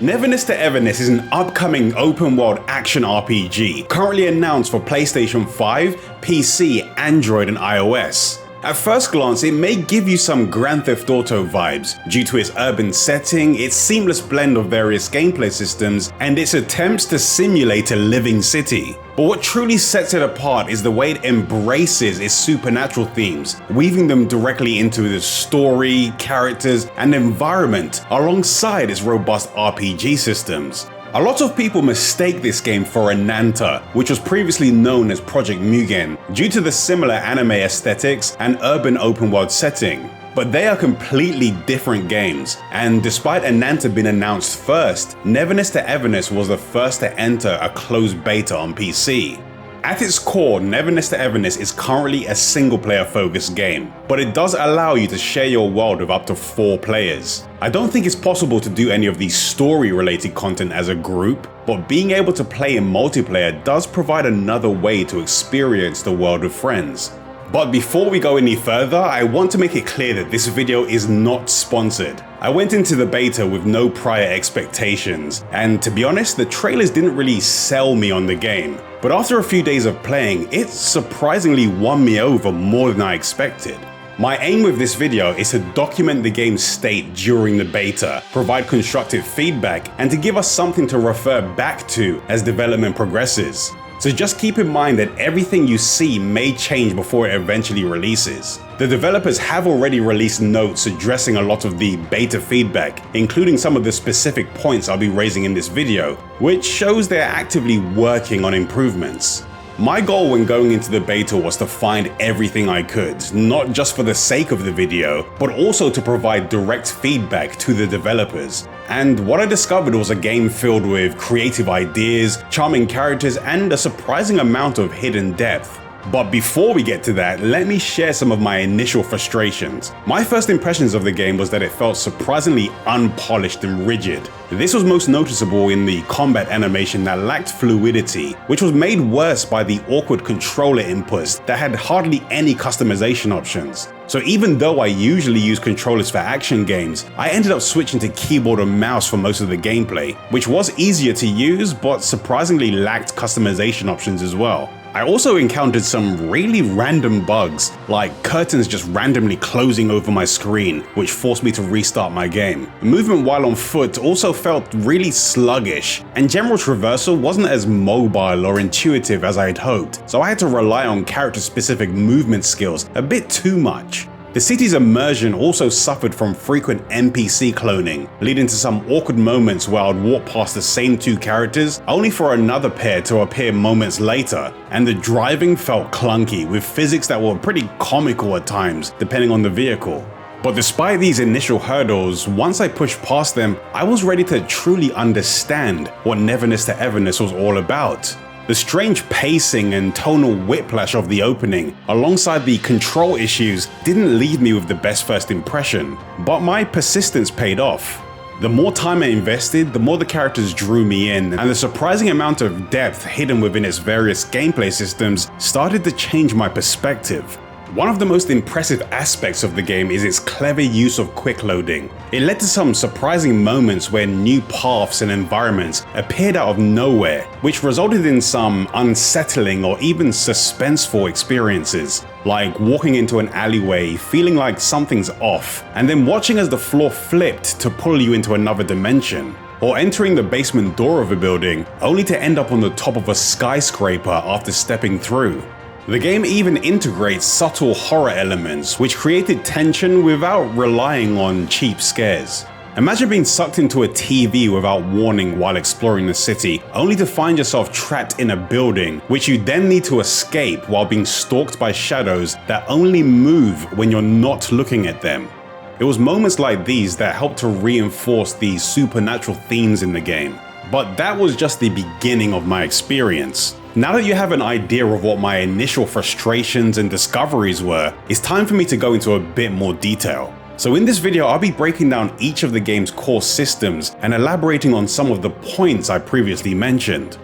Neverness to Everness is an upcoming open-world action RPG, currently announced for PlayStation 5, PC, Android and iOS. At first glance, it may give you some Grand Theft Auto vibes, due to its urban setting, its seamless blend of various gameplay systems, and its attempts to simulate a living city. But what truly sets it apart is the way it embraces its supernatural themes, weaving them directly into the story, characters, and environment, alongside its robust RPG systems. A lot of people mistake this game for Ananta, which was previously known as Project Mugen, due to the similar anime aesthetics and urban open world setting. But they are completely different games, and despite Ananta being announced first, Neverness to Everness was the first to enter a closed beta on PC. At its core, Neverness to Everness is currently a single-player focused game, but it does allow you to share your world with up to 4 players. I don't think it's possible to do any of the story-related content as a group, but being able to play in multiplayer does provide another way to experience the world with friends. But before we go any further, I want to make it clear that this video is not sponsored. I went into the beta with no prior expectations, and to be honest, the trailers didn't really sell me on the game. But after a few days of playing, it surprisingly won me over more than I expected. My aim with this video is to document the game's state during the beta, provide constructive feedback, and to give us something to refer back to as development progresses. So just keep in mind that everything you see may change before it eventually releases. The developers have already released notes addressing a lot of the beta feedback, including some of the specific points I'll be raising in this video, which shows they're actively working on improvements. My goal when going into the beta was to find everything I could, not just for the sake of the video, but also to provide direct feedback to the developers. And what I discovered was a game filled with creative ideas, charming characters, and a surprising amount of hidden depth. But before we get to that, let me share some of my initial frustrations. My first impressions of the game was that it felt surprisingly unpolished and rigid. This was most noticeable in the combat animation that lacked fluidity, which was made worse by the awkward controller inputs that had hardly any customization options. So even though I usually use controllers for action games, I ended up switching to keyboard and mouse for most of the gameplay, which was easier to use but surprisingly lacked customization options as well. I also encountered some really random bugs, like curtains just randomly closing over my screen, which forced me to restart my game. Movement while on foot also felt really sluggish, and general traversal wasn't as mobile or intuitive as I had hoped, so I had to rely on character-specific movement skills a bit too much. The city's immersion also suffered from frequent NPC cloning, leading to some awkward moments where I'd walk past the same 2 characters only for another pair to appear moments later, and the driving felt clunky with physics that were pretty comical at times depending on the vehicle. But despite these initial hurdles, once I pushed past them, I was ready to truly understand what Neverness to Everness was all about. The strange pacing and tonal whiplash of the opening, alongside the control issues, didn't leave me with the best first impression, but my persistence paid off. The more time I invested, the more the characters drew me in, and the surprising amount of depth hidden within its various gameplay systems started to change my perspective. One of the most impressive aspects of the game is its clever use of quick loading. It led to some surprising moments where new paths and environments appeared out of nowhere, which resulted in some unsettling or even suspenseful experiences, like walking into an alleyway feeling like something's off, and then watching as the floor flipped to pull you into another dimension. Or entering the basement door of a building, only to end up on the top of a skyscraper after stepping through. The game even integrates subtle horror elements, which created tension without relying on cheap scares. Imagine being sucked into a TV without warning while exploring the city, only to find yourself trapped in a building, which you then need to escape while being stalked by shadows that only move when you're not looking at them. It was moments like these that helped to reinforce the supernatural themes in the game. But that was just the beginning of my experience. Now that you have an idea of what my initial frustrations and discoveries were, it's time for me to go into a bit more detail. So in this video, I'll be breaking down each of the game's core systems and elaborating on some of the points I previously mentioned.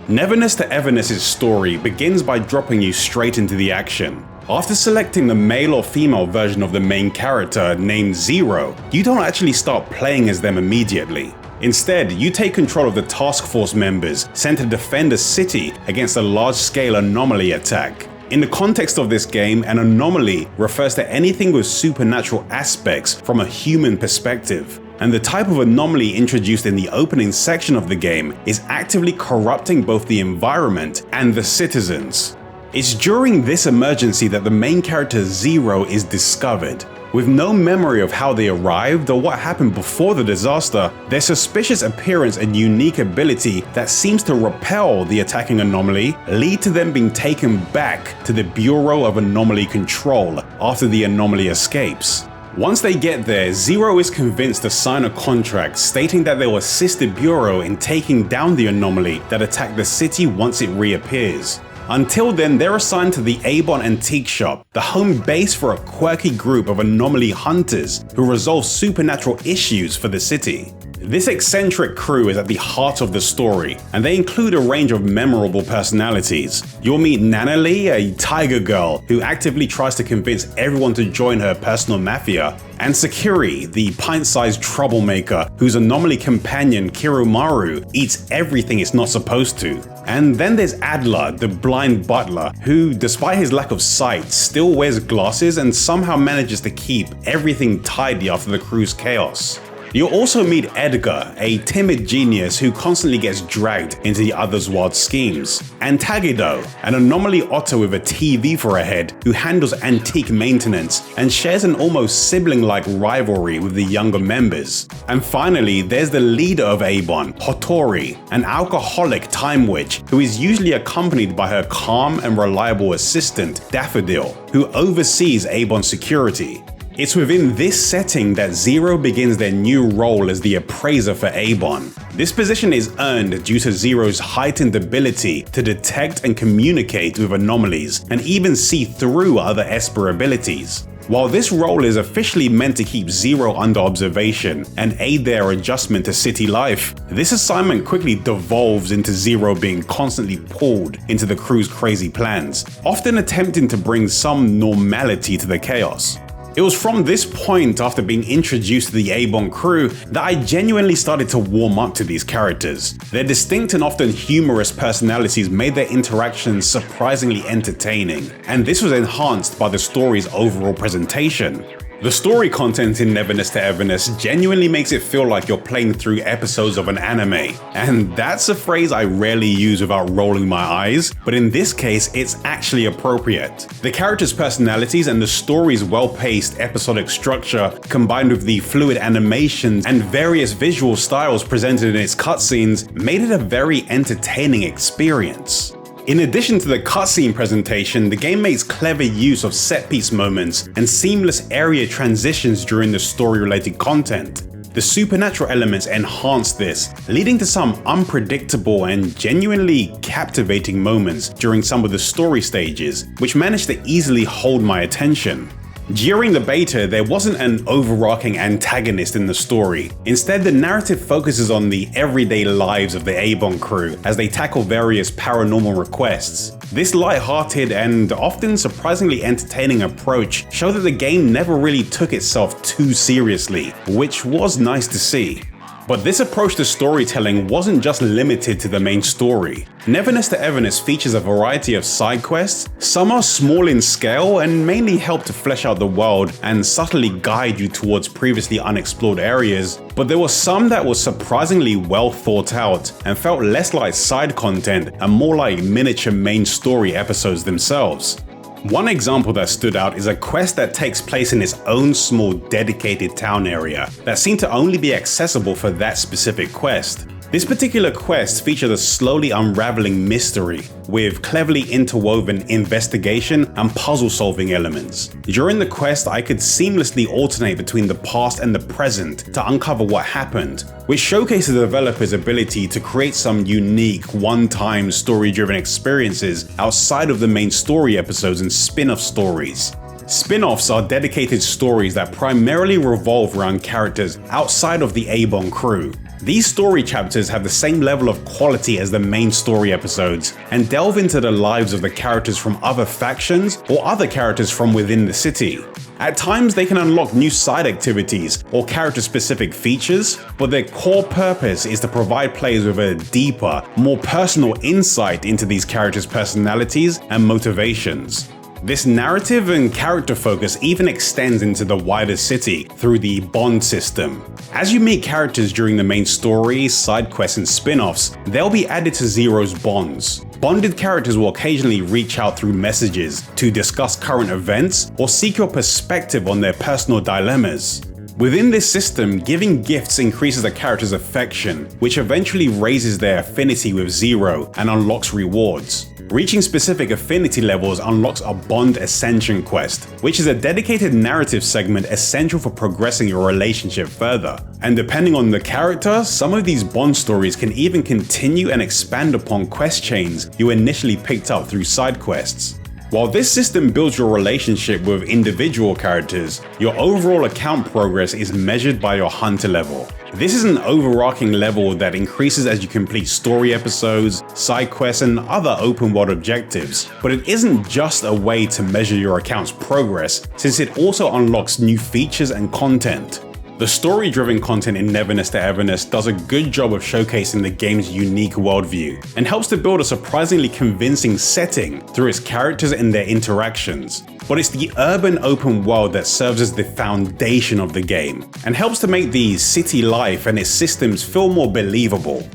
Neverness to Everness's story begins by dropping you straight into the action. After selecting the male or female version of the main character named Zero, you don't actually start playing as them immediately. Instead, you take control of the task force members sent to defend a city against a large-scale anomaly attack. In the context of this game, an anomaly refers to anything with supernatural aspects from a human perspective. And the type of anomaly introduced in the opening section of the game is actively corrupting both the environment and the citizens. It's during this emergency that the main character Zero is discovered. With no memory of how they arrived or what happened before the disaster, their suspicious appearance and unique ability that seems to repel the attacking anomaly lead to them being taken back to the Bureau of Anomaly Control after the anomaly escapes. Once they get there, Zero is convinced to sign a contract stating that they'll assist the Bureau in taking down the anomaly that attacked the city once it reappears. Until then, they're assigned to the Eibon Antique Shop, the home base for a quirky group of anomaly hunters who resolve supernatural issues for the city. This eccentric crew is at the heart of the story, and they include a range of memorable personalities. You'll meet Nanali, a tiger girl who actively tries to convince everyone to join her personal mafia, and Sakuri, the pint-sized troublemaker whose anomaly companion Kirumaru eats everything it's not supposed to. And then there's Adler, the blind butler, who, despite his lack of sight, still wears glasses and somehow manages to keep everything tidy after the crew's chaos. You'll also meet Edgar, a timid genius who constantly gets dragged into the others' wild schemes, and Tagido, an anomaly otter with a TV for a head who handles antique maintenance and shares an almost sibling-like rivalry with the younger members. And finally, there's the leader of Eibon, Hotori, an alcoholic time witch who is usually accompanied by her calm and reliable assistant, Daffodil, who oversees Eibon's security. It's within this setting that Zero begins their new role as the appraiser for Eibon. This position is earned due to Zero's heightened ability to detect and communicate with anomalies, and even see through other Esper abilities. While this role is officially meant to keep Zero under observation and aid their adjustment to city life, this assignment quickly devolves into Zero being constantly pulled into the crew's crazy plans, often attempting to bring some normality to the chaos. It was from this point, after being introduced to the Eibon crew, that I genuinely started to warm up to these characters. Their distinct and often humorous personalities made their interactions surprisingly entertaining, and this was enhanced by the story's overall presentation. The story content in Neverness to Everness genuinely makes it feel like you're playing through episodes of an anime, and that's a phrase I rarely use without rolling my eyes, but in this case it's actually appropriate. The characters' personalities and the story's well-paced episodic structure, combined with the fluid animations and various visual styles presented in its cutscenes, made it a very entertaining experience. In addition to the cutscene presentation, the game makes clever use of set-piece moments and seamless area transitions during the story-related content. The supernatural elements enhance this, leading to some unpredictable and genuinely captivating moments during some of the story stages, which managed to easily hold my attention. During the beta, there wasn't an overarching antagonist in the story. Instead, the narrative focuses on the everyday lives of the Eibon crew as they tackle various paranormal requests. This light-hearted and often surprisingly entertaining approach showed that the game never really took itself too seriously, which was nice to see. But this approach to storytelling wasn't just limited to the main story. Neverness to Everness features a variety of side quests. Some are small in scale and mainly help to flesh out the world and subtly guide you towards previously unexplored areas, but there were some that were surprisingly well thought out and felt less like side content and more like miniature main story episodes themselves. One example that stood out is a quest that takes place in its own small dedicated town area that seemed to only be accessible for that specific quest. This particular quest featured a slowly unraveling mystery with cleverly interwoven investigation and puzzle-solving elements. During the quest, I could seamlessly alternate between the past and the present to uncover what happened, which showcases the developer's ability to create some unique, one-time story-driven experiences outside of the main story episodes and spin-off stories. Spin-offs are dedicated stories that primarily revolve around characters outside of the Eibon crew. These story chapters have the same level of quality as the main story episodes, and delve into the lives of the characters from other factions or other characters from within the city. At times they can unlock new side activities or character-specific features, but their core purpose is to provide players with a deeper, more personal insight into these characters' personalities and motivations. This narrative and character focus even extends into the wider city through the bond system. As you meet characters during the main story, side quests and spin-offs, they'll be added to Zero's bonds. Bonded characters will occasionally reach out through messages to discuss current events or seek your perspective on their personal dilemmas. Within this system, giving gifts increases a character's affection, which eventually raises their affinity with Zero and unlocks rewards. Reaching specific affinity levels unlocks a Bond Ascension quest, which is a dedicated narrative segment essential for progressing your relationship further. And depending on the character, some of these Bond stories can even continue and expand upon quest chains you initially picked up through side quests. While this system builds your relationship with individual characters, your overall account progress is measured by your hunter level. This is an overarching level that increases as you complete story episodes, side quests, and other open world objectives, but it isn't just a way to measure your account's progress, since it also unlocks new features and content. The story-driven content in Neverness to Everness does a good job of showcasing the game's unique worldview, and helps to build a surprisingly convincing setting through its characters and their interactions. But it's the urban open world that serves as the foundation of the game, and helps to make the city life and its systems feel more believable.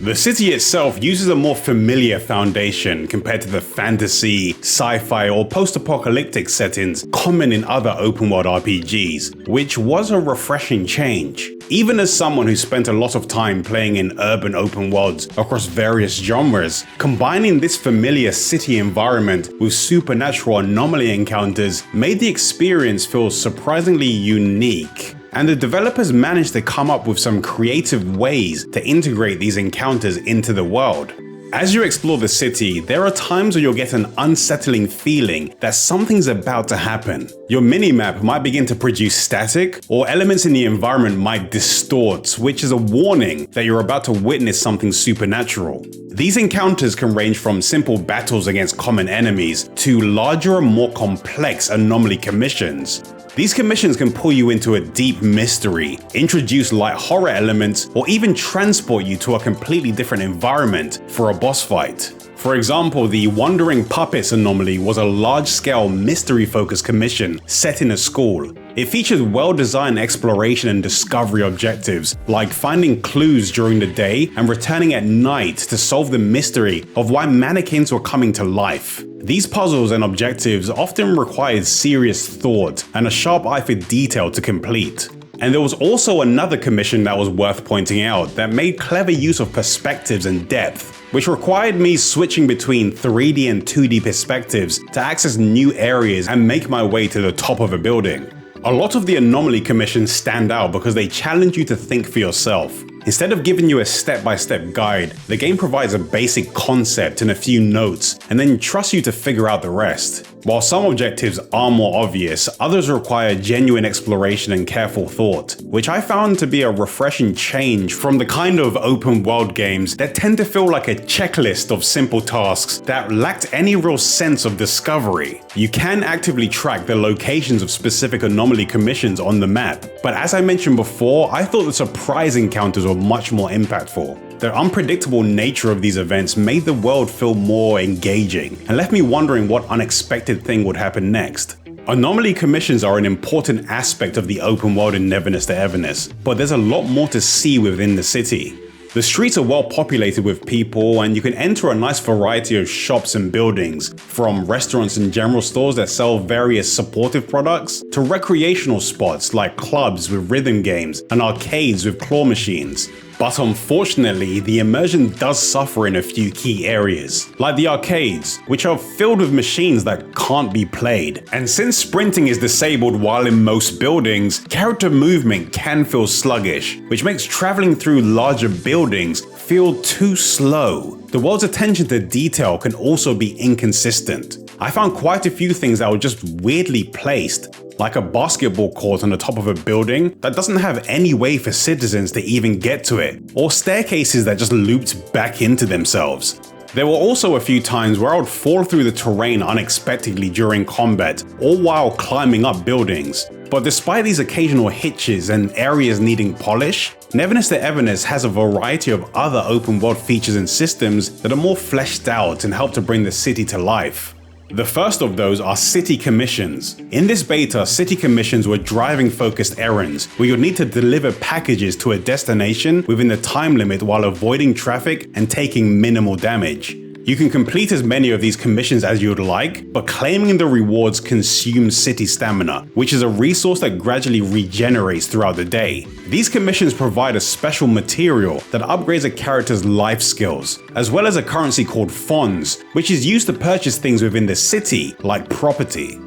The city itself uses a more familiar foundation compared to the fantasy, sci-fi, or post-apocalyptic settings common in other open-world RPGs, which was a refreshing change. Even as someone who spent a lot of time playing in urban open worlds across various genres, combining this familiar city environment with supernatural anomaly encounters made the experience feel surprisingly unique. And the developers managed to come up with some creative ways to integrate these encounters into the world. As you explore the city, there are times where you'll get an unsettling feeling that something's about to happen. Your minimap might begin to produce static, or elements in the environment might distort, which is a warning that you're about to witness something supernatural. These encounters can range from simple battles against common enemies to larger and more complex anomaly commissions. These commissions can pull you into a deep mystery, introduce light horror elements, or even transport you to a completely different environment for a boss fight. For example, the Wandering Puppets anomaly was a large-scale mystery-focused commission set in a school. It featured well-designed exploration and discovery objectives, like finding clues during the day and returning at night to solve the mystery of why mannequins were coming to life. These puzzles and objectives often required serious thought and a sharp eye for detail to complete. And there was also another commission that was worth pointing out that made clever use of perspectives and depth, which required me switching between 3D and 2D perspectives to access new areas and make my way to the top of a building. A lot of the anomaly commissions stand out because they challenge you to think for yourself. Instead of giving you a step-by-step guide, the game provides a basic concept and a few notes, and then trusts you to figure out the rest. While some objectives are more obvious, others require genuine exploration and careful thought, which I found to be a refreshing change from the kind of open world games that tend to feel like a checklist of simple tasks that lacked any real sense of discovery. You can actively track the locations of specific anomaly commissions on the map, but as I mentioned before, I thought the surprise encounters were much more impactful. The unpredictable nature of these events made the world feel more engaging and left me wondering what unexpected thing would happen next. Anomaly commissions are an important aspect of the open world in Neverness to Everness, but there's a lot more to see within the city. The streets are well populated with people, and you can enter a nice variety of shops and buildings, from restaurants and general stores that sell various supportive products, to recreational spots like clubs with rhythm games and arcades with claw machines. But unfortunately, the immersion does suffer in a few key areas, like the arcades, which are filled with machines that can't be played. And since sprinting is disabled while in most buildings, character movement can feel sluggish, which makes traveling through larger buildings feel too slow. The world's attention to detail can also be inconsistent. I found quite a few things that were just weirdly placed, like a basketball court on the top of a building that doesn't have any way for citizens to even get to it, or staircases that just looped back into themselves. There were also a few times where I would fall through the terrain unexpectedly during combat, all while climbing up buildings. But despite these occasional hitches and areas needing polish, Neverness the Everness has a variety of other open world features and systems that are more fleshed out and help to bring the city to life. The first of those are city commissions. In this beta, city commissions were driving focused errands where you'd need to deliver packages to a destination within the time limit while avoiding traffic and taking minimal damage. You can complete as many of these commissions as you would like, but claiming the rewards consumes city stamina, which is a resource that gradually regenerates throughout the day. These commissions provide a special material that upgrades a character's life skills, as well as a currency called fonds, which is used to purchase things within the city, like property.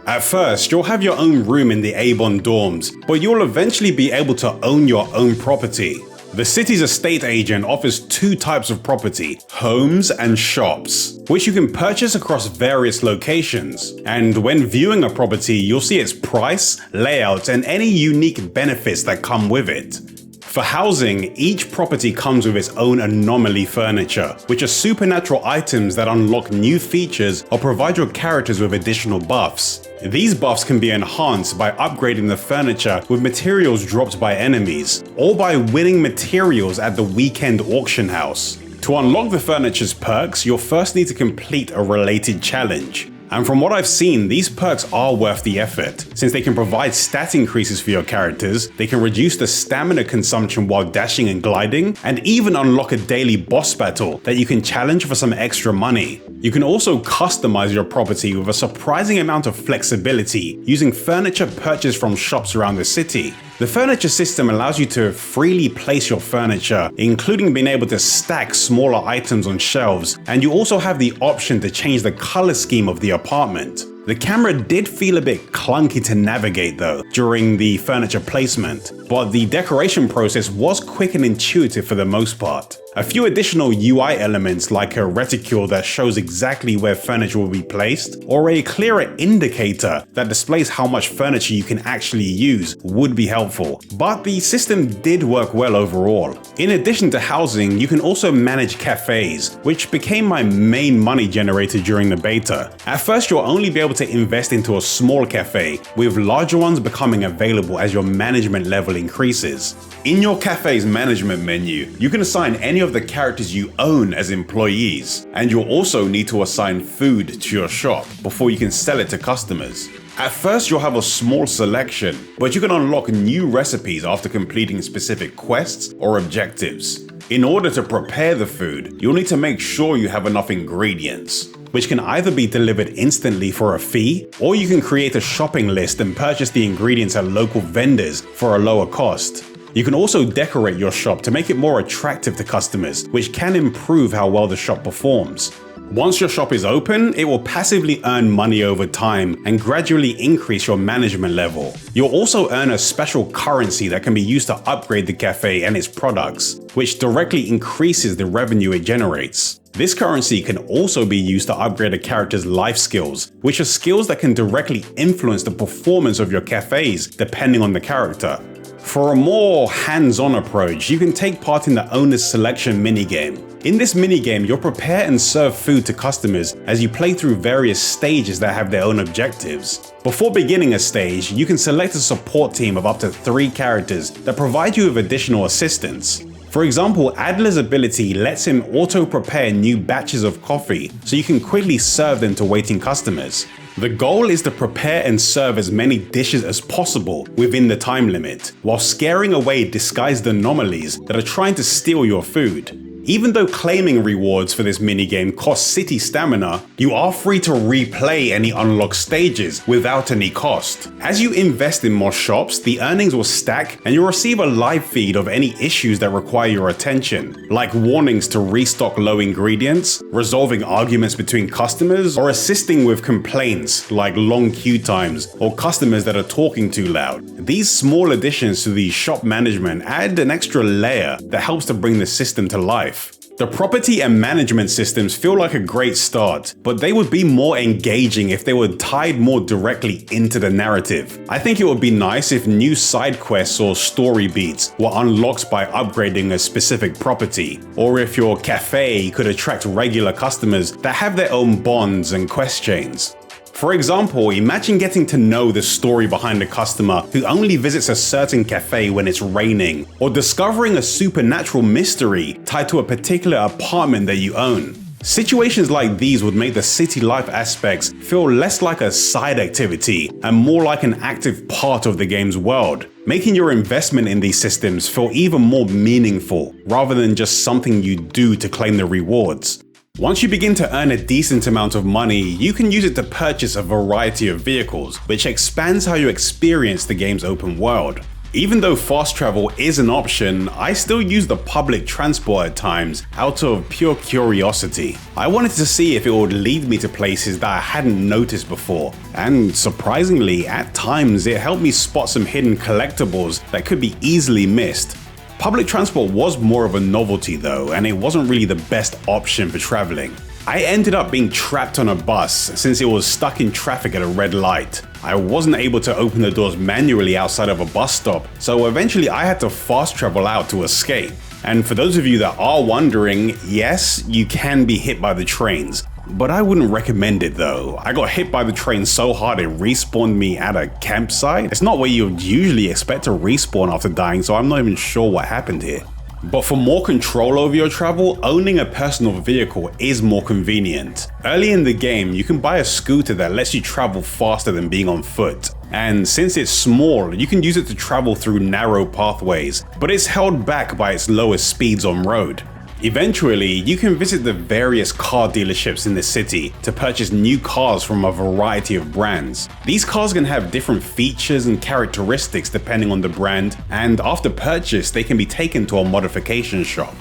At first, you'll have your own room in the Eibon dorms, but you'll eventually be able to own your own property. The city's estate agent offers two types of property, homes and shops, which you can purchase across various locations. And when viewing a property, you'll see its price, layout, and any unique benefits that come with it. For housing, each property comes with its own anomaly furniture, which are supernatural items that unlock new features or provide your characters with additional buffs. These buffs can be enhanced by upgrading the furniture with materials dropped by enemies, or by winning materials at the weekend auction house. To unlock the furniture's perks, you'll first need to complete a related challenge. And from what I've seen, these perks are worth the effort, since they can provide stat increases for your characters, they can reduce the stamina consumption while dashing and gliding, and even unlock a daily boss battle that you can challenge for some extra money. You can also customize your property with a surprising amount of flexibility using furniture purchased from shops around the city. The furniture system allows you to freely place your furniture, including being able to stack smaller items on shelves, and you also have the option to change the color scheme of the apartment. The camera did feel a bit clunky to navigate though during the furniture placement, but the decoration process was quick and intuitive for the most part. A few additional UI elements like a reticule that shows exactly where furniture will be placed, or a clearer indicator that displays how much furniture you can actually use would be helpful, but the system did work well overall. In addition to housing, you can also manage cafes, which became my main money generator during the beta. At first, you'll only be able to invest into a small cafe, with larger ones becoming available as your management level increases. In your cafe's management menu, you can assign any of the characters you own as employees, and you'll also need to assign food to your shop before you can sell it to customers. At first, you'll have a small selection, but you can unlock new recipes after completing specific quests or objectives. In order to prepare the food, you'll need to make sure you have enough ingredients, which can either be delivered instantly for a fee, or you can create a shopping list and purchase the ingredients at local vendors for a lower cost. You can also decorate your shop to make it more attractive to customers, which can improve how well the shop performs. Once your shop is open, it will passively earn money over time and gradually increase your management level. You'll also earn a special currency that can be used to upgrade the cafe and its products, which directly increases the revenue it generates. This currency can also be used to upgrade a character's life skills, which are skills that can directly influence the performance of your cafes depending on the character. For a more hands-on approach, you can take part in the Owner's Selection minigame. In this minigame, you'll prepare and serve food to customers as you play through various stages that have their own objectives. Before beginning a stage, you can select a support team of up to 3 characters that provide you with additional assistance. For example, Adler's ability lets him auto-prepare new batches of coffee so you can quickly serve them to waiting customers. The goal is to prepare and serve as many dishes as possible within the time limit, while scaring away disguised anomalies that are trying to steal your food. Even though claiming rewards for this minigame costs city stamina, you are free to replay any unlocked stages without any cost. As you invest in more shops, the earnings will stack and you'll receive a live feed of any issues that require your attention, like warnings to restock low ingredients, resolving arguments between customers, or assisting with complaints like long queue times or customers that are talking too loud. These small additions to the shop management add an extra layer that helps to bring the system to life. The property and management systems feel like a great start, but they would be more engaging if they were tied more directly into the narrative. I think it would be nice if new side quests or story beats were unlocked by upgrading a specific property, or if your cafe could attract regular customers that have their own bonds and quest chains. For example, imagine getting to know the story behind a customer who only visits a certain cafe when it's raining, or discovering a supernatural mystery tied to a particular apartment that you own. Situations like these would make the city life aspects feel less like a side activity and more like an active part of the game's world, making your investment in these systems feel even more meaningful rather than just something you do to claim the rewards. Once you begin to earn a decent amount of money, you can use it to purchase a variety of vehicles, which expands how you experience the game's open world. Even though fast travel is an option, I still use the public transport at times out of pure curiosity. I wanted to see if it would lead me to places that I hadn't noticed before, and surprisingly, at times it helped me spot some hidden collectibles that could be easily missed. Public transport was more of a novelty though, and it wasn't really the best option for traveling. I ended up being trapped on a bus since it was stuck in traffic at a red light. I wasn't able to open the doors manually outside of a bus stop, so eventually I had to fast travel out to escape. And for those of you that are wondering, yes, you can be hit by the trains. But I wouldn't recommend it though. I got hit by the train so hard it respawned me at a campsite. It's not where you'd usually expect to respawn after dying, so I'm not even sure what happened here. But for more control over your travel, owning a personal vehicle is more convenient. Early in the game, you can buy a scooter that lets you travel faster than being on foot. And since it's small, you can use it to travel through narrow pathways, but it's held back by its lowest speeds on road. Eventually, you can visit the various car dealerships in the city to purchase new cars from a variety of brands. These cars can have different features and characteristics depending on the brand, and after purchase, they can be taken to a modification shop.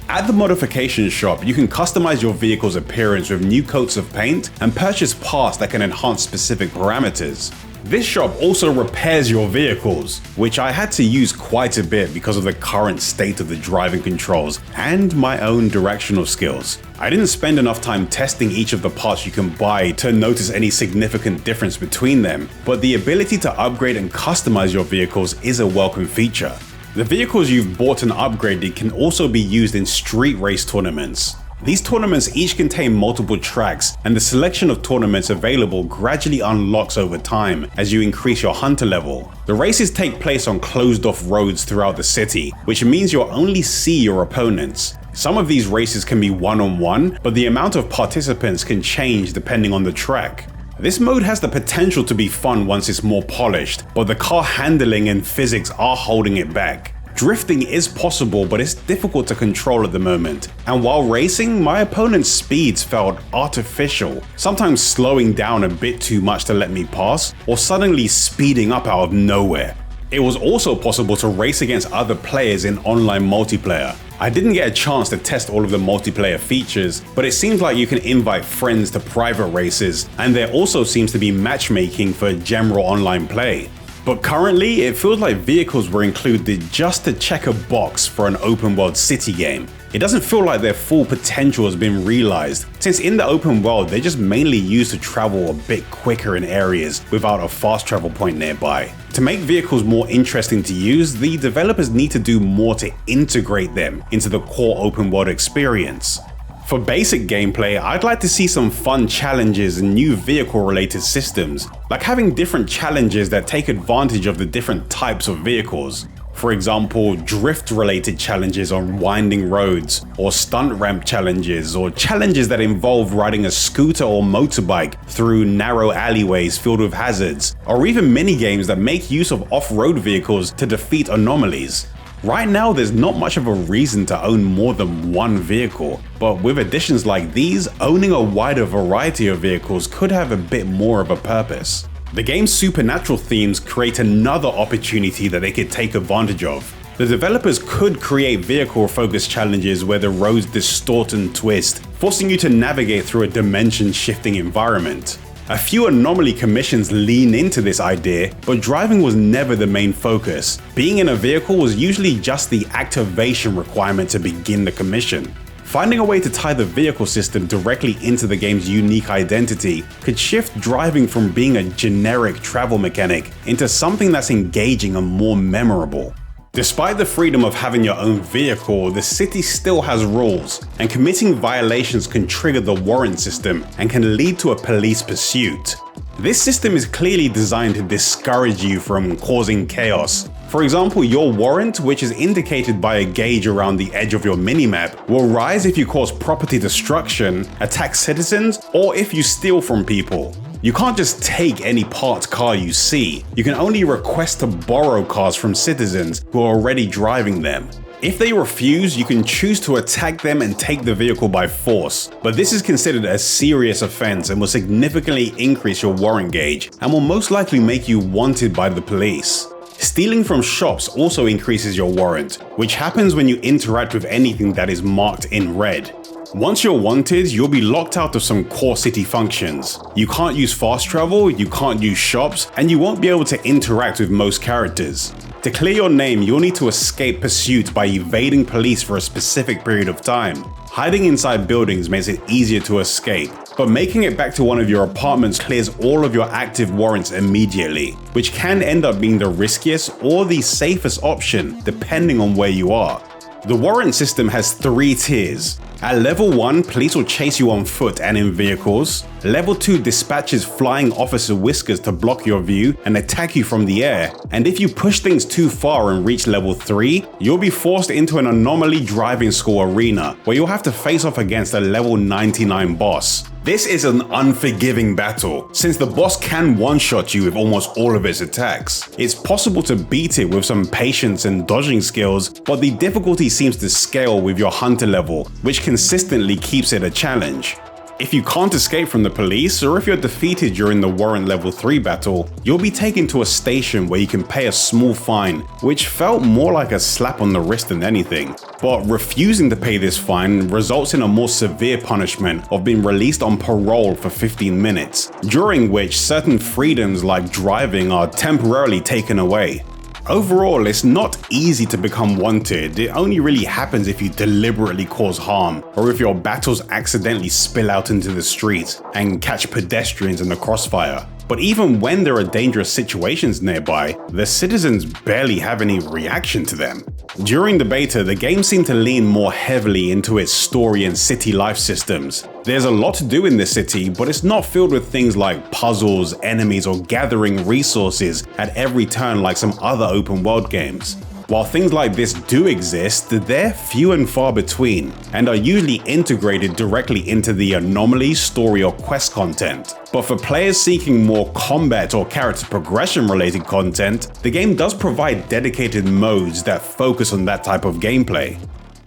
At the modification shop, you can customize your vehicle's appearance with new coats of paint and purchase parts that can enhance specific parameters. This shop also repairs your vehicles, which I had to use quite a bit because of the current state of the driving controls and my own directional skills. I didn't spend enough time testing each of the parts you can buy to notice any significant difference between them, but the ability to upgrade and customize your vehicles is a welcome feature. The vehicles you've bought and upgraded can also be used in street race tournaments. These tournaments each contain multiple tracks, and the selection of tournaments available gradually unlocks over time as you increase your hunter level. The races take place on closed-off roads throughout the city, which means you'll only see your opponents. Some of these races can be one-on-one, but the amount of participants can change depending on the track. This mode has the potential to be fun once it's more polished, but the car handling and physics are holding it back. Drifting is possible, but it's difficult to control at the moment. And while racing, my opponent's speeds felt artificial, sometimes slowing down a bit too much to let me pass, or suddenly speeding up out of nowhere. It was also possible to race against other players in online multiplayer. I didn't get a chance to test all of the multiplayer features, but it seems like you can invite friends to private races, and there also seems to be matchmaking for general online play. But currently, it feels like vehicles were included just to check a box for an open world city game. It doesn't feel like their full potential has been realized, since in the open world they're just mainly used to travel a bit quicker in areas without a fast travel point nearby. To make vehicles more interesting to use, the developers need to do more to integrate them into the core open world experience. For basic gameplay, I'd like to see some fun challenges and new vehicle-related systems, like having different challenges that take advantage of the different types of vehicles. For example, drift-related challenges on winding roads, or stunt ramp challenges, or challenges that involve riding a scooter or motorbike through narrow alleyways filled with hazards, or even minigames that make use of off-road vehicles to defeat anomalies. Right now, there's not much of a reason to own more than one vehicle, but with additions like these, owning a wider variety of vehicles could have a bit more of a purpose. The game's supernatural themes create another opportunity that they could take advantage of. The developers could create vehicle-focused challenges where the roads distort and twist, forcing you to navigate through a dimension-shifting environment. A few anomaly commissions lean into this idea, but driving was never the main focus. Being in a vehicle was usually just the activation requirement to begin the commission. Finding a way to tie the vehicle system directly into the game's unique identity could shift driving from being a generic travel mechanic into something that's engaging and more memorable. Despite the freedom of having your own vehicle, the city still has rules, and committing violations can trigger the warrant system and can lead to a police pursuit. This system is clearly designed to discourage you from causing chaos. For example, your warrant, which is indicated by a gauge around the edge of your minimap, will rise if you cause property destruction, attack citizens, or if you steal from people. You can't just take any parked car you see. You can only request to borrow cars from citizens who are already driving them. If they refuse, you can choose to attack them and take the vehicle by force, but this is considered a serious offense and will significantly increase your warrant gauge and will most likely make you wanted by the police. Stealing from shops also increases your warrant, which happens when you interact with anything that is marked in red. Once you're wanted, you'll be locked out of some core city functions. You can't use fast travel, you can't use shops, and you won't be able to interact with most characters. To clear your name, you'll need to escape pursuit by evading police for a specific period of time. Hiding inside buildings makes it easier to escape, but making it back to one of your apartments clears all of your active warrants immediately, which can end up being the riskiest or the safest option depending on where you are. The warrant system has 3 tiers. At level 1, police will chase you on foot and in vehicles. Level 2 dispatches flying officer whiskers to block your view and attack you from the air. And if you push things too far and reach level 3, you'll be forced into an anomaly driving school arena where you'll have to face off against a level 99 boss. This is an unforgiving battle, since the boss can one-shot you with almost all of its attacks. It's possible to beat it with some patience and dodging skills, but the difficulty seems to scale with your hunter level, which consistently keeps it a challenge. If you can't escape from the police, or if you're defeated during the Warrant level 3 battle, you'll be taken to a station where you can pay a small fine, which felt more like a slap on the wrist than anything. But refusing to pay this fine results in a more severe punishment of being released on parole for 15 minutes, during which certain freedoms like driving are temporarily taken away. Overall, it's not easy to become wanted. It only really happens if you deliberately cause harm, or if your battles accidentally spill out into the streets and catch pedestrians in the crossfire. But even when there are dangerous situations nearby, the citizens barely have any reaction to them. During the beta, the game seemed to lean more heavily into its story and city life systems. There's a lot to do in this city, but it's not filled with things like puzzles, enemies, or gathering resources at every turn like some other open world games. While things like this do exist, they're few and far between, and are usually integrated directly into the anomaly, story, or quest content. But for players seeking more combat or character progression related content, the game does provide dedicated modes that focus on that type of gameplay.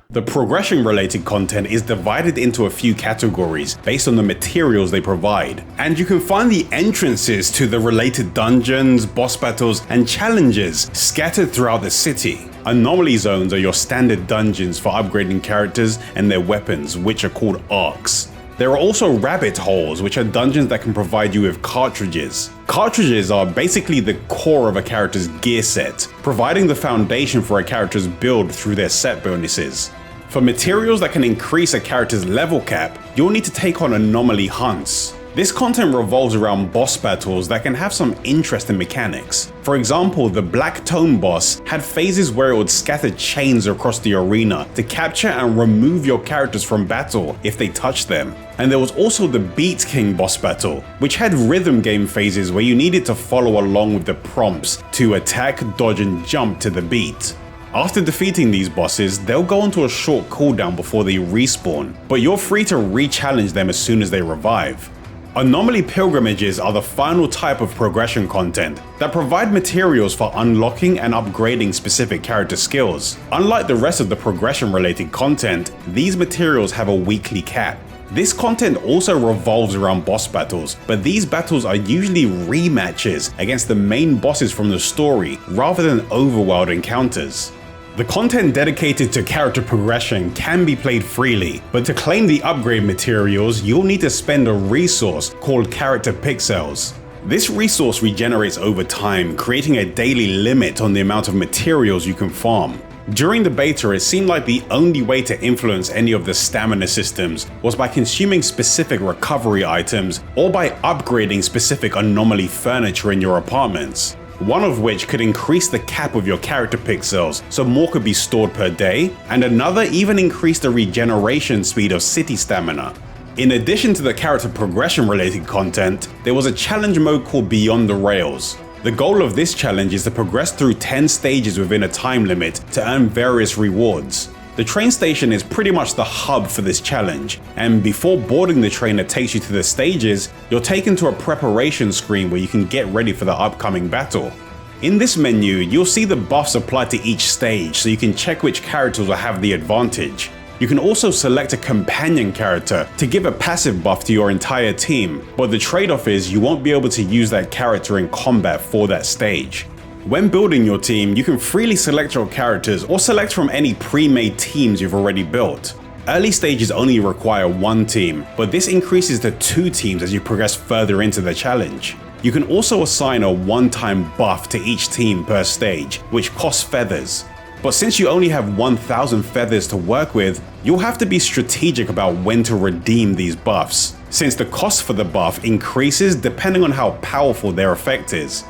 The progression-related content is divided into a few categories based on the materials they provide, and you can find the entrances to the related dungeons, boss battles, and challenges scattered throughout the city. Anomaly zones are your standard dungeons for upgrading characters and their weapons, which are called arcs. There are also rabbit holes, which are dungeons that can provide you with cartridges. Cartridges are basically the core of a character's gear set, providing the foundation for a character's build through their set bonuses. For materials that can increase a character's level cap, you'll need to take on anomaly hunts. This content revolves around boss battles that can have some interesting mechanics. For example, the Black Tone boss had phases where it would scatter chains across the arena to capture and remove your characters from battle if they touched them. And there was also the Beat King boss battle, which had rhythm game phases where you needed to follow along with the prompts to attack, dodge, and jump to the beat. After defeating these bosses, they'll go onto a short cooldown before they respawn, but you're free to re-challenge them as soon as they revive. Anomaly pilgrimages are the final type of progression content that provide materials for unlocking and upgrading specific character skills. Unlike the rest of the progression related content, these materials have a weekly cap. This content also revolves around boss battles, but these battles are usually rematches against the main bosses from the story rather than overworld encounters. The content dedicated to character progression can be played freely, but to claim the upgrade materials, you'll need to spend a resource called character pixels. This resource regenerates over time, creating a daily limit on the amount of materials you can farm. During the beta, it seemed like the only way to influence any of the stamina systems was by consuming specific recovery items or by upgrading specific anomaly furniture in your apartments. One of which could increase the cap of your character pixels so more could be stored per day, and another even increased the regeneration speed of city stamina. In addition to the character progression related content, there was a challenge mode called Beyond the Rails. The goal of this challenge is to progress through 10 stages within a time limit to earn various rewards. The train station is pretty much the hub for this challenge, and before boarding the train that takes you to the stages, you're taken to a preparation screen where you can get ready for the upcoming battle. In this menu, you'll see the buffs applied to each stage so you can check which characters will have the advantage. You can also select a companion character to give a passive buff to your entire team, but the trade-off is you won't be able to use that character in combat for that stage. When building your team, you can freely select your characters or select from any pre-made teams you've already built. Early stages only require one team, but this increases to 2 teams as you progress further into the challenge. You can also assign a one-time buff to each team per stage, which costs feathers. But since you only have 1,000 feathers to work with, you'll have to be strategic about when to redeem these buffs, since the cost for the buff increases depending on how powerful their effect is.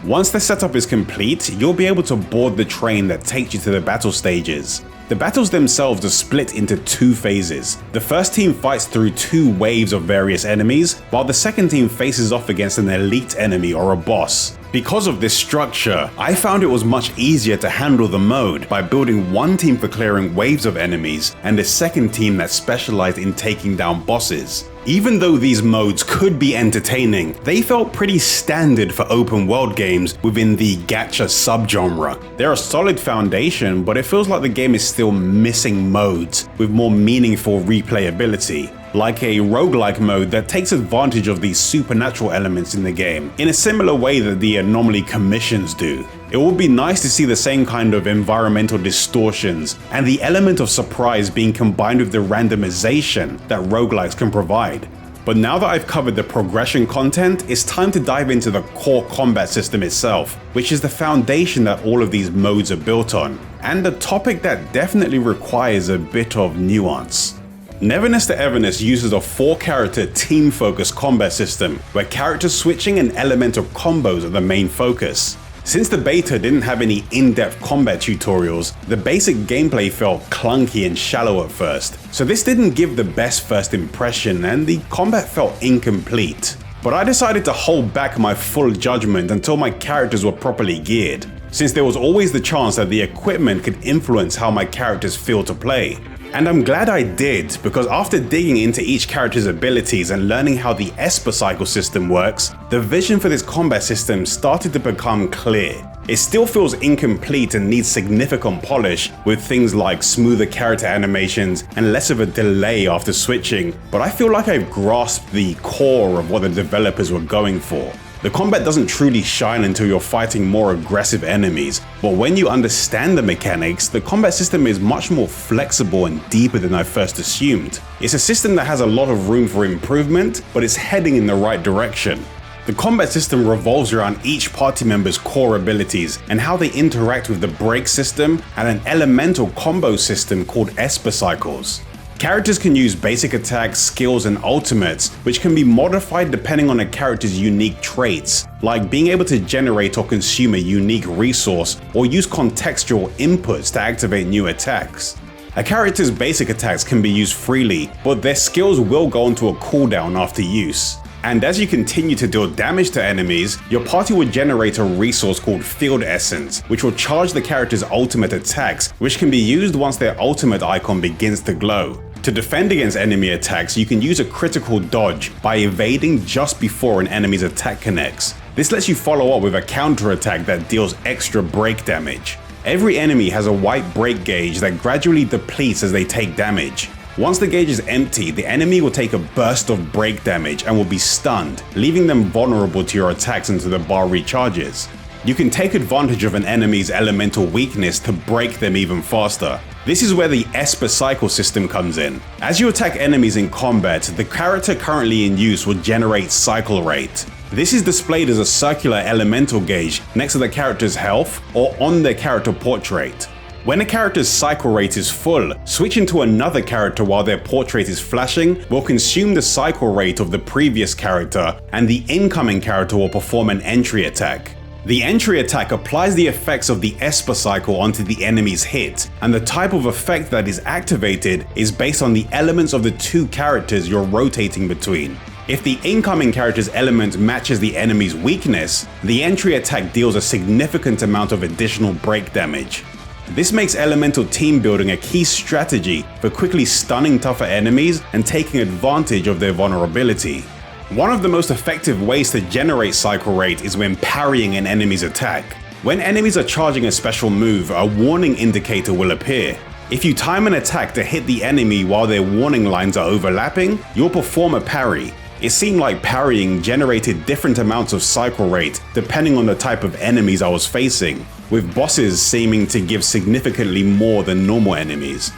Once the setup is complete, you'll be able to board the train that takes you to the battle stages. The battles themselves are split into 2 phases. The first team fights through 2 waves of various enemies, while the second team faces off against an elite enemy or a boss. Because of this structure, I found it was much easier to handle the mode by building one team for clearing waves of enemies and a second team that specialized in taking down bosses. Even though these modes could be entertaining, they felt pretty standard for open world games within the Gacha subgenre. They're a solid foundation, but it feels like the game is still missing modes with more meaningful replayability, like a roguelike mode that takes advantage of these supernatural elements in the game, in a similar way that the Anomaly commissions do. It would be nice to see the same kind of environmental distortions and the element of surprise being combined with the randomization that roguelikes can provide. But now that I've covered the progression content, it's time to dive into the core combat system itself, which is the foundation that all of these modes are built on, and a topic that definitely requires a bit of nuance. Neverness to Everness uses a 4-character team-focused combat system, where character switching and elemental combos are the main focus. Since the beta didn't have any in-depth combat tutorials, the basic gameplay felt clunky and shallow at first, so this didn't give the best first impression and the combat felt incomplete. But I decided to hold back my full judgment until my characters were properly geared, since there was always the chance that the equipment could influence how my characters feel to play. And I'm glad I did, because after digging into each character's abilities and learning how the Esper cycle system works, the vision for this combat system started to become clear. It still feels incomplete and needs significant polish, with things like smoother character animations and less of a delay after switching, but I feel like I've grasped the core of what the developers were going for. The combat doesn't truly shine until you're fighting more aggressive enemies, but when you understand the mechanics, the combat system is much more flexible and deeper than I first assumed. It's a system that has a lot of room for improvement, but it's heading in the right direction. The combat system revolves around each party member's core abilities and how they interact with the break system and an elemental combo system called Esper cycles. Characters can use basic attacks, skills, and ultimates, which can be modified depending on a character's unique traits, like being able to generate or consume a unique resource or use contextual inputs to activate new attacks. A character's basic attacks can be used freely, but their skills will go onto a cooldown after use. And as you continue to deal damage to enemies, your party will generate a resource called Field Essence, which will charge the character's ultimate attacks, which can be used once their ultimate icon begins to glow. To defend against enemy attacks, you can use a critical dodge by evading just before an enemy's attack connects. This lets you follow up with a counter attack that deals extra break damage. Every enemy has a white break gauge that gradually depletes as they take damage. Once the gauge is empty, the enemy will take a burst of break damage and will be stunned, leaving them vulnerable to your attacks until the bar recharges. You can take advantage of an enemy's elemental weakness to break them even faster. This is where the Esper cycle system comes in. As you attack enemies in combat, the character currently in use will generate cycle rate. This is displayed as a circular elemental gauge next to the character's health or on their character portrait. When a character's cycle rate is full, switching to another character while their portrait is flashing will consume the cycle rate of the previous character, and the incoming character will perform an entry attack. The entry attack applies the effects of the Esper cycle onto the enemy's hit, and the type of effect that is activated is based on the elements of the two characters you're rotating between. If the incoming character's element matches the enemy's weakness, the entry attack deals a significant amount of additional break damage. This makes elemental team building a key strategy for quickly stunning tougher enemies and taking advantage of their vulnerability. One of the most effective ways to generate cycle rate is when parrying an enemy's attack. When enemies are charging a special move, a warning indicator will appear. If you time an attack to hit the enemy while their warning lines are overlapping, you'll perform a parry. It seemed like parrying generated different amounts of cycle rate depending on the type of enemies I was facing, with bosses seeming to give significantly more than normal enemies.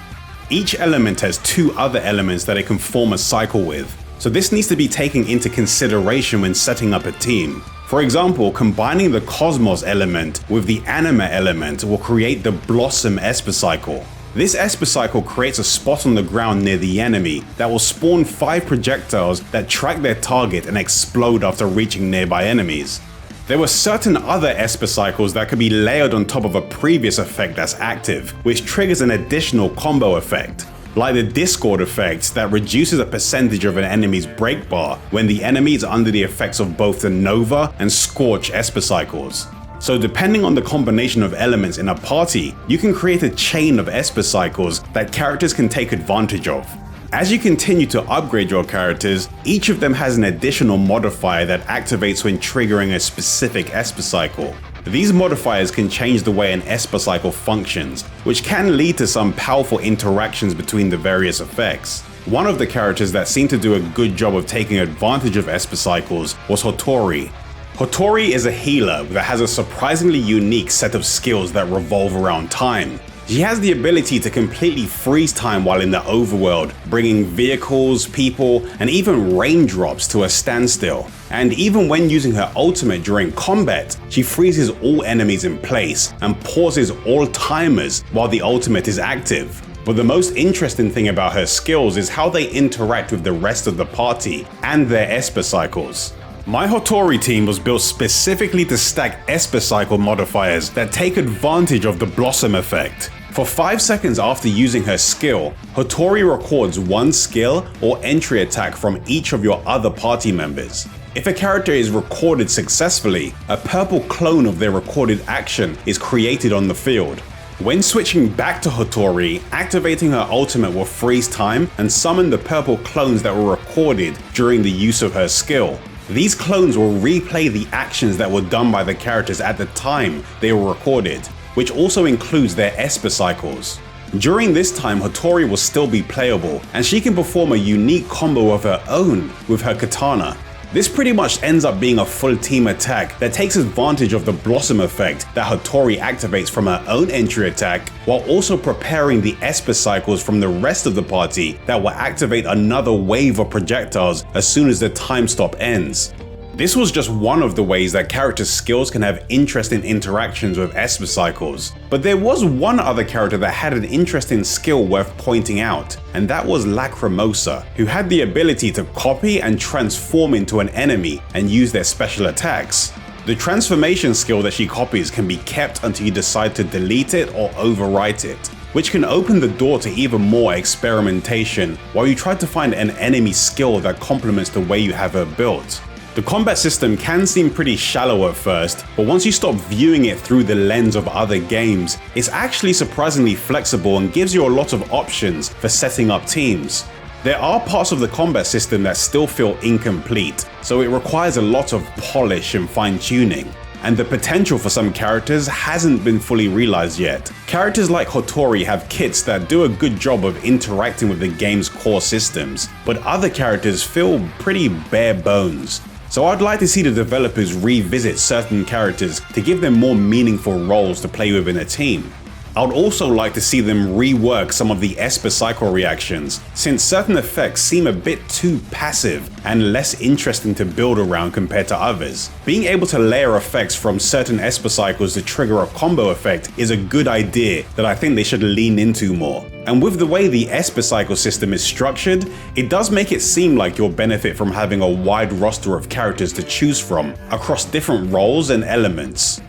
Each element has two other elements that it can form a cycle with, so this needs to be taken into consideration when setting up a team. For example, combining the Cosmos element with the Anima element will create the Blossom Esper cycle. This Esper cycle creates a spot on the ground near the enemy that will spawn 5 projectiles that track their target and explode after reaching nearby enemies. There were certain other Esper cycles that could be layered on top of a previous effect that's active, which triggers an additional combo effect, like the Discord effect that reduces a percentage of an enemy's break bar when the enemy is under the effects of both the Nova and Scorch Esper cycles. So depending on the combination of elements in a party, you can create a chain of Esper cycles that characters can take advantage of. As you continue to upgrade your characters, each of them has an additional modifier that activates when triggering a specific Esper cycle. These modifiers can change the way an Esper cycle functions, which can lead to some powerful interactions between the various effects. One of the characters that seemed to do a good job of taking advantage of Esper cycles was Hotori. Hotori is a healer that has a surprisingly unique set of skills that revolve around time. She has the ability to completely freeze time while in the overworld, bringing vehicles, people, and even raindrops to a standstill. And even when using her ultimate during combat, she freezes all enemies in place and pauses all timers while the ultimate is active. But the most interesting thing about her skills is how they interact with the rest of the party and their Esper cycles. My Hotori team was built specifically to stack Esper cycle modifiers that take advantage of the Blossom effect. For 5 seconds after using her skill, Hotori records one skill or entry attack from each of your other party members. If a character is recorded successfully, a purple clone of their recorded action is created on the field. When switching back to Hotori, activating her ultimate will freeze time and summon the purple clones that were recorded during the use of her skill. These clones will replay the actions that were done by the characters at the time they were recorded, which also includes their Esper cycles. During this time, Hotori will still be playable, and she can perform a unique combo of her own with her katana. This pretty much ends up being a full team attack that takes advantage of the Blossom effect that Hotori activates from her own entry attack, while also preparing the Esper cycles from the rest of the party that will activate another wave of projectiles as soon as the time stop ends. This was just one of the ways that character skills can have interesting interactions with Esper cycles, but there was one other character that had an interesting skill worth pointing out, and that was Lacrimosa, who had the ability to copy and transform into an enemy and use their special attacks. The transformation skill that she copies can be kept until you decide to delete it or overwrite it, which can open the door to even more experimentation while you try to find an enemy skill that complements the way you have her built. The combat system can seem pretty shallow at first, but once you stop viewing it through the lens of other games, it's actually surprisingly flexible and gives you a lot of options for setting up teams. There are parts of the combat system that still feel incomplete, so it requires a lot of polish and fine-tuning. And the potential for some characters hasn't been fully realized yet. Characters like Hotori have kits that do a good job of interacting with the game's core systems, but other characters feel pretty bare bones. So I'd like to see the developers revisit certain characters to give them more meaningful roles to play within a team. I'd also like to see them rework some of the Esper cycle reactions, since certain effects seem a bit too passive and less interesting to build around compared to others. Being able to layer effects from certain Esper cycles to trigger a combo effect is a good idea that I think they should lean into more. And with the way the Esper cycle system is structured, it does make it seem like you'll benefit from having a wide roster of characters to choose from across different roles and elements.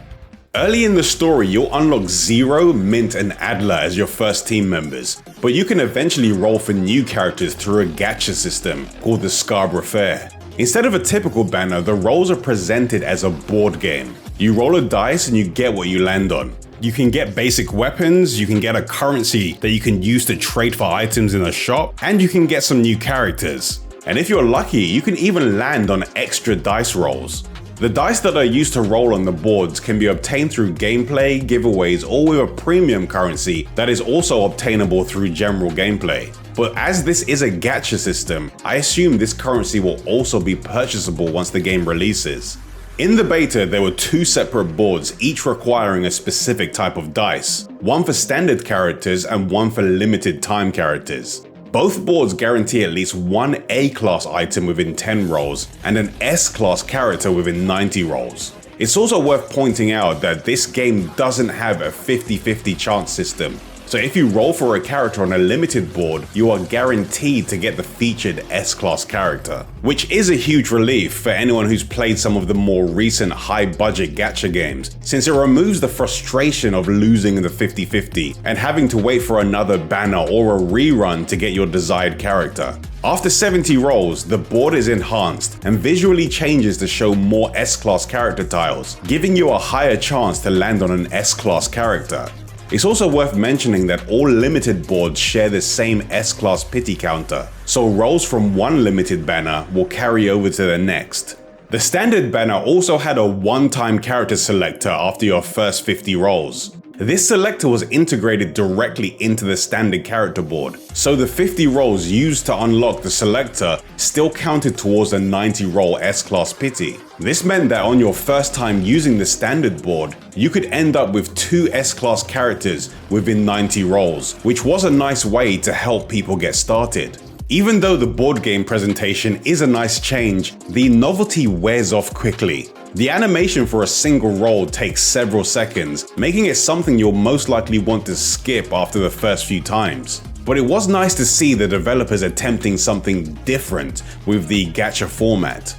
Early in the story, you'll unlock Zero, Mint, and Adler as your first team members, but you can eventually roll for new characters through a gacha system called the Scarborough Fair. Instead of a typical banner, the roles are presented as a board game. You roll a dice and you get what you land on. You can get basic weapons, you can get a currency that you can use to trade for items in a shop, and you can get some new characters. And if you're lucky, you can even land on extra dice rolls. The dice that are used to roll on the boards can be obtained through gameplay, giveaways, or with a premium currency that is also obtainable through general gameplay. But as this is a gacha system, I assume this currency will also be purchasable once the game releases. In the beta, there were 2 separate boards, each requiring a specific type of dice, one for standard characters and one for limited time characters. Both boards guarantee at least one A-class item within 10 rolls and an S-class character within 90 rolls. It's also worth pointing out that this game doesn't have a 50-50 chance system. So if you roll for a character on a limited board, you are guaranteed to get the featured S-class character, which is a huge relief for anyone who's played some of the more recent high-budget gacha games, since it removes the frustration of losing in the 50-50 and having to wait for another banner or a rerun to get your desired character. After 70 rolls, the board is enhanced and visually changes to show more S-class character tiles, giving you a higher chance to land on an S-class character. It's also worth mentioning that all limited boards share the same S-class pity counter, so rolls from one limited banner will carry over to the next. The standard banner also had a one-time character selector after your first 50 rolls. This selector was integrated directly into the standard character board, so the 50 rolls used to unlock the selector still counted towards the 90 roll S-class pity. This meant that on your first time using the standard board, you could end up with 2 S-class characters within 90 rolls, which was a nice way to help people get started. Even though the board game presentation is a nice change, the novelty wears off quickly. The animation for a single roll takes several seconds, making it something you'll most likely want to skip after the first few times. But it was nice to see the developers attempting something different with the gacha format.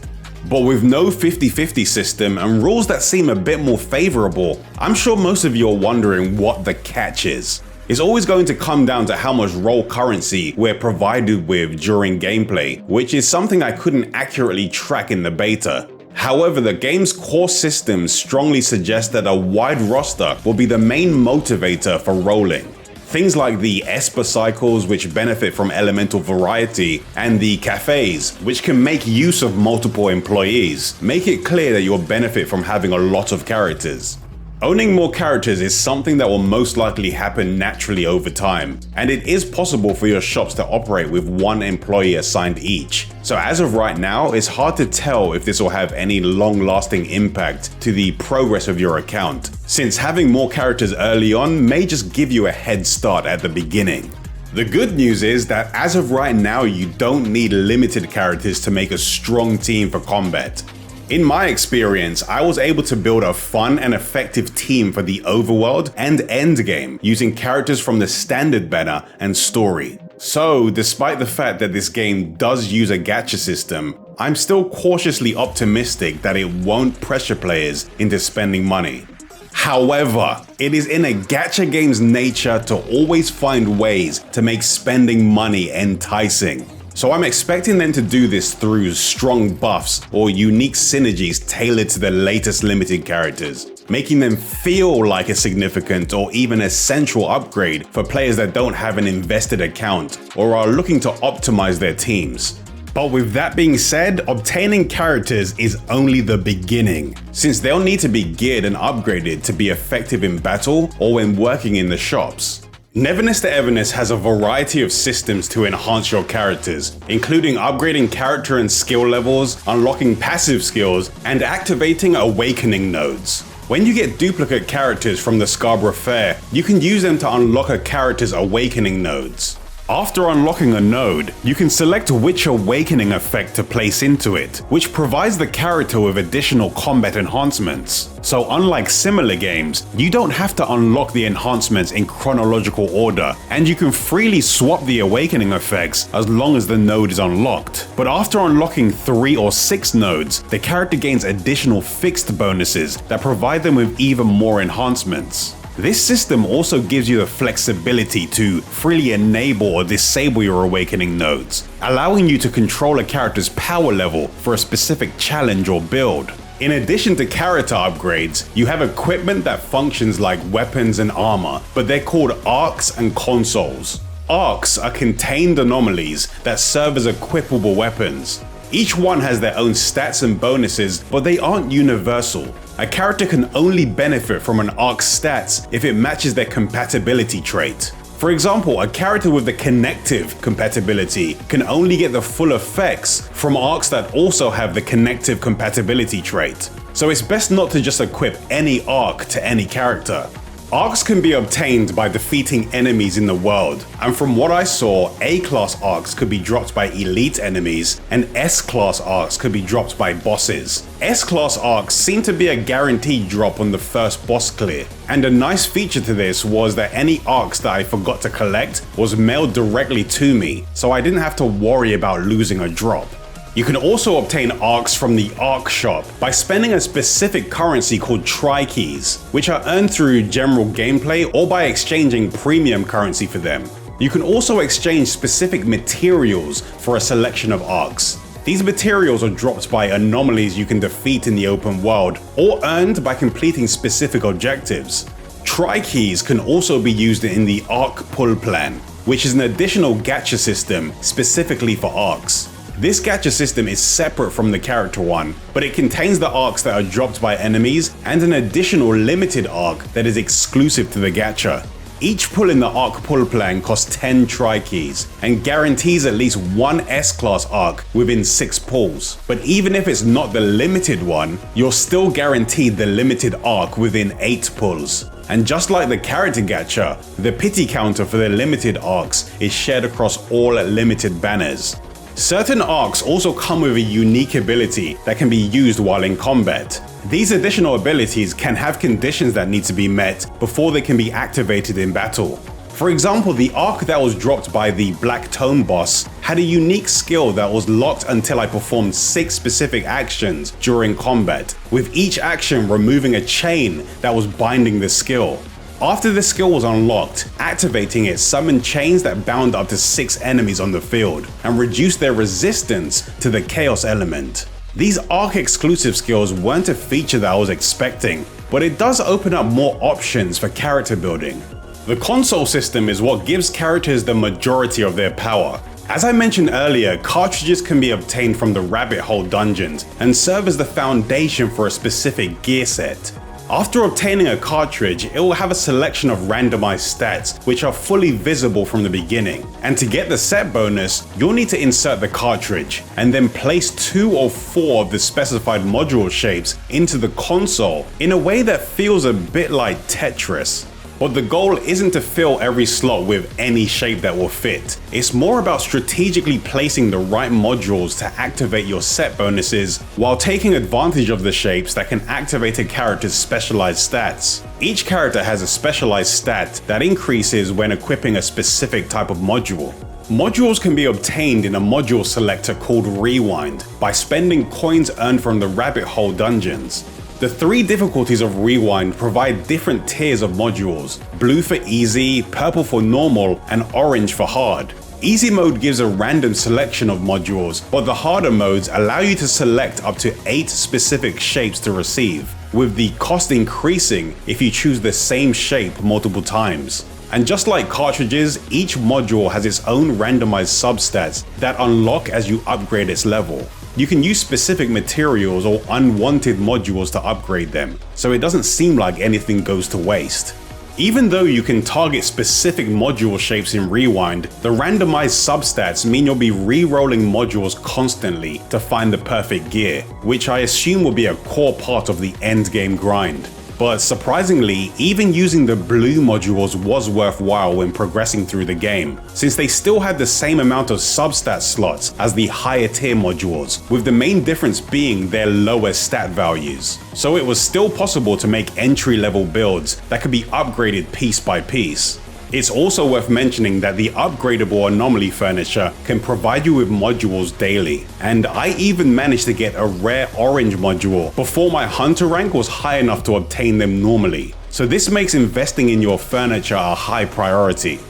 But with no 50-50 system and rules that seem a bit more favorable, I'm sure most of you are wondering what the catch is. It's always going to come down to how much roll currency we're provided with during gameplay, which is something I couldn't accurately track in the beta. However, the game's core system strongly suggests that a wide roster will be the main motivator for rolling. Things like the Esper cycles, which benefit from elemental variety, and the cafes, which can make use of multiple employees, make it clear that you'll benefit from having a lot of characters. Owning more characters is something that will most likely happen naturally over time, and it is possible for your shops to operate with one employee assigned each. So as of right now, it's hard to tell if this will have any long-lasting impact to the progress of your account, since having more characters early on may just give you a head start at the beginning. The good news is that as of right now, you don't need limited characters to make a strong team for combat. In my experience, I was able to build a fun and effective team for the overworld and endgame using characters from the standard banner and story. So, despite the fact that this game does use a gacha system, I'm still cautiously optimistic that it won't pressure players into spending money. However, it is in a gacha game's nature to always find ways to make spending money enticing. So I'm expecting them to do this through strong buffs or unique synergies tailored to the latest limited characters, making them feel like a significant or even essential upgrade for players that don't have an invested account or are looking to optimize their teams. But with that being said, obtaining characters is only the beginning, since they'll need to be geared and upgraded to be effective in battle or when working in the shops. Neverness to Everness has a variety of systems to enhance your characters, including upgrading character and skill levels, unlocking passive skills, and activating awakening nodes. When you get duplicate characters from the Scarborough Fair, you can use them to unlock a character's awakening nodes. After unlocking a node, you can select which awakening effect to place into it, which provides the character with additional combat enhancements. So unlike similar games, you don't have to unlock the enhancements in chronological order, and you can freely swap the awakening effects as long as the node is unlocked. But after unlocking 3 or 6 nodes, the character gains additional fixed bonuses that provide them with even more enhancements. This system also gives you the flexibility to freely enable or disable your awakening nodes, allowing you to control a character's power level for a specific challenge or build. In addition to character upgrades, you have equipment that functions like weapons and armor, but they're called arcs and consoles. Arcs are contained anomalies that serve as equipable weapons. Each one has their own stats and bonuses, but they aren't universal. A character can only benefit from an arc's stats if it matches their compatibility trait. For example, a character with the connective compatibility can only get the full effects from arcs that also have the connective compatibility trait. So it's best not to just equip any arc to any character. Arcs can be obtained by defeating enemies in the world, and from what I saw, A-class arcs could be dropped by elite enemies, and S-class arcs could be dropped by bosses. S-class arcs seem to be a guaranteed drop on the first boss clear, and a nice feature to this was that any arcs that I forgot to collect was mailed directly to me, so I didn't have to worry about losing a drop. You can also obtain arcs from the Arc Shop by spending a specific currency called Tri-Keys, which are earned through general gameplay or by exchanging premium currency for them. You can also exchange specific materials for a selection of arcs. These materials are dropped by anomalies you can defeat in the open world or earned by completing specific objectives. Tri-Keys can also be used in the Arc Pull Plan, which is an additional gacha system specifically for arcs. This gacha system is separate from the character one, but it contains the arcs that are dropped by enemies and an additional limited arc that is exclusive to the gacha. Each pull in the Arc Pull Plan costs 10 Tri-Keys and guarantees at least one S-class arc within 6 pulls. But even if it's not the limited one, you're still guaranteed the limited arc within 8 pulls. And just like the character gacha, the pity counter for the limited arcs is shared across all limited banners. Certain arcs also come with a unique ability that can be used while in combat. These additional abilities can have conditions that need to be met before they can be activated in battle. For example, the arc that was dropped by the Black Tome boss had a unique skill that was locked until I performed 6 specific actions during combat, with each action removing a chain that was binding the skill. After the skill was unlocked, activating it summoned chains that bound up to 6 enemies on the field and reduced their resistance to the chaos element. These arc exclusive skills weren't a feature that I was expecting, but it does open up more options for character building. The console system is what gives characters the majority of their power. As I mentioned earlier, cartridges can be obtained from the rabbit hole dungeons and serve as the foundation for a specific gear set. After obtaining a cartridge, it will have a selection of randomized stats which are fully visible from the beginning. And to get the set bonus, you'll need to insert the cartridge and then place 2 or 4 of the specified module shapes into the console in a way that feels a bit like Tetris. But the goal isn't to fill every slot with any shape that will fit. It's more about strategically placing the right modules to activate your set bonuses while taking advantage of the shapes that can activate a character's specialized stats. Each character has a specialized stat that increases when equipping a specific type of module. Modules can be obtained in a module selector called Rewind by spending coins earned from the rabbit hole dungeons. The 3 difficulties of Rewind provide different tiers of modules: blue for easy, purple for normal, and orange for hard. Easy mode gives a random selection of modules, but the harder modes allow you to select up to 8 specific shapes to receive, with the cost increasing if you choose the same shape multiple times. And just like cartridges, each module has its own randomized substats that unlock as you upgrade its level. You can use specific materials or unwanted modules to upgrade them, so it doesn't seem like anything goes to waste. Even though you can target specific module shapes in Rewind, the randomized substats mean you'll be re-rolling modules constantly to find the perfect gear, which I assume will be a core part of the endgame grind. But surprisingly, even using the blue modules was worthwhile when progressing through the game, since they still had the same amount of substat slots as the higher tier modules, with the main difference being their lower stat values. So it was still possible to make entry-level builds that could be upgraded piece by piece. It's also worth mentioning that the upgradable anomaly furniture can provide you with modules daily, and I even managed to get a rare orange module before my hunter rank was high enough to obtain them normally, so this makes investing in your furniture a high priority.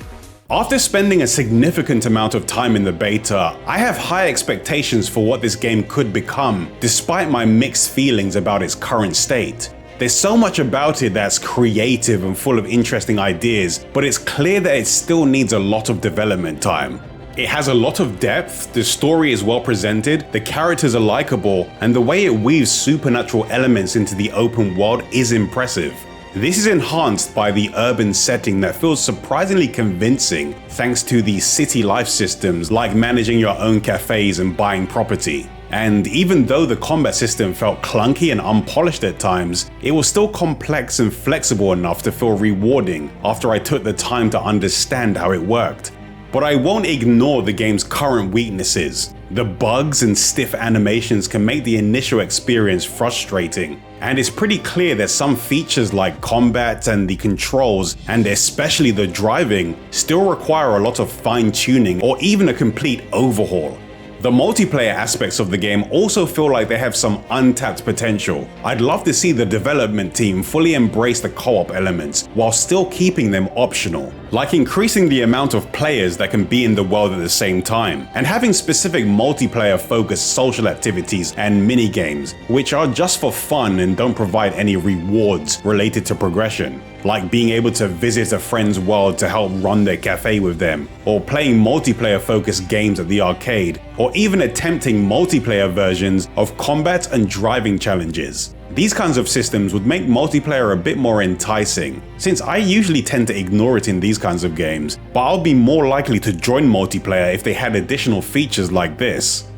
After spending a significant amount of time in the beta, I have high expectations for what this game could become, despite my mixed feelings about its current state. There's so much about it that's creative and full of interesting ideas, but it's clear that it still needs a lot of development time. It has a lot of depth, the story is well presented, the characters are likable, and the way it weaves supernatural elements into the open world is impressive. This is enhanced by the urban setting that feels surprisingly convincing thanks to the city life systems like managing your own cafes and buying property. And even though the combat system felt clunky and unpolished at times, it was still complex and flexible enough to feel rewarding after I took the time to understand how it worked. But I won't ignore the game's current weaknesses. The bugs and stiff animations can make the initial experience frustrating, and it's pretty clear that some features like combat and the controls, and especially the driving, still require a lot of fine-tuning or even a complete overhaul. The multiplayer aspects of the game also feel like they have some untapped potential. I'd love to see the development team fully embrace the co-op elements while still keeping them optional, like increasing the amount of players that can be in the world at the same time, and having specific multiplayer-focused social activities and mini-games, which are just for fun and don't provide any rewards related to progression, like being able to visit a friend's world to help run their cafe with them, or playing multiplayer-focused games at the arcade, or even attempting multiplayer versions of combat and driving challenges. These kinds of systems would make multiplayer a bit more enticing, since I usually tend to ignore it in these kinds of games, but I'll be more likely to join multiplayer if they had additional features like this.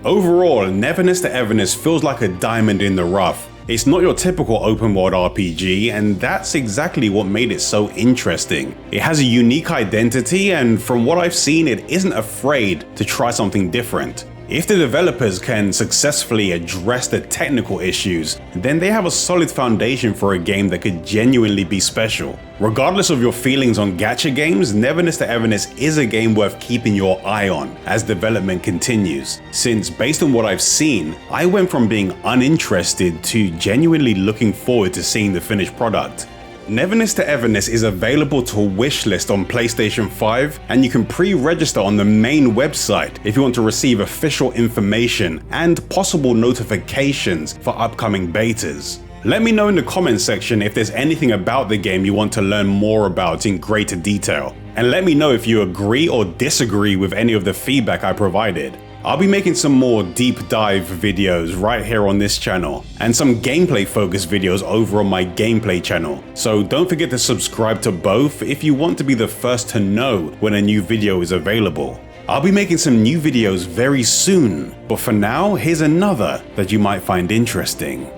Overall, Neverness to Everness feels like a diamond in the rough. It's not your typical open world RPG, and that's exactly what made it so interesting. It has a unique identity, and from what I've seen, it isn't afraid to try something different. If the developers can successfully address the technical issues, then they have a solid foundation for a game that could genuinely be special. Regardless of your feelings on gacha games, Neverness to Everness is a game worth keeping your eye on as development continues, since based on what I've seen, I went from being uninterested to genuinely looking forward to seeing the finished product. Neverness to Everness is available to wishlist on PlayStation 5, and you can pre-register on the main website if you want to receive official information and possible notifications for upcoming betas. Let me know in the comments section if there's anything about the game you want to learn more about in greater detail, and let me know if you agree or disagree with any of the feedback I provided. I'll be making some more deep dive videos right here on this channel, and some gameplay focused videos over on my gameplay channel, so don't forget to subscribe to both if you want to be the first to know when a new video is available. I'll be making some new videos very soon, but for now, here's another that you might find interesting.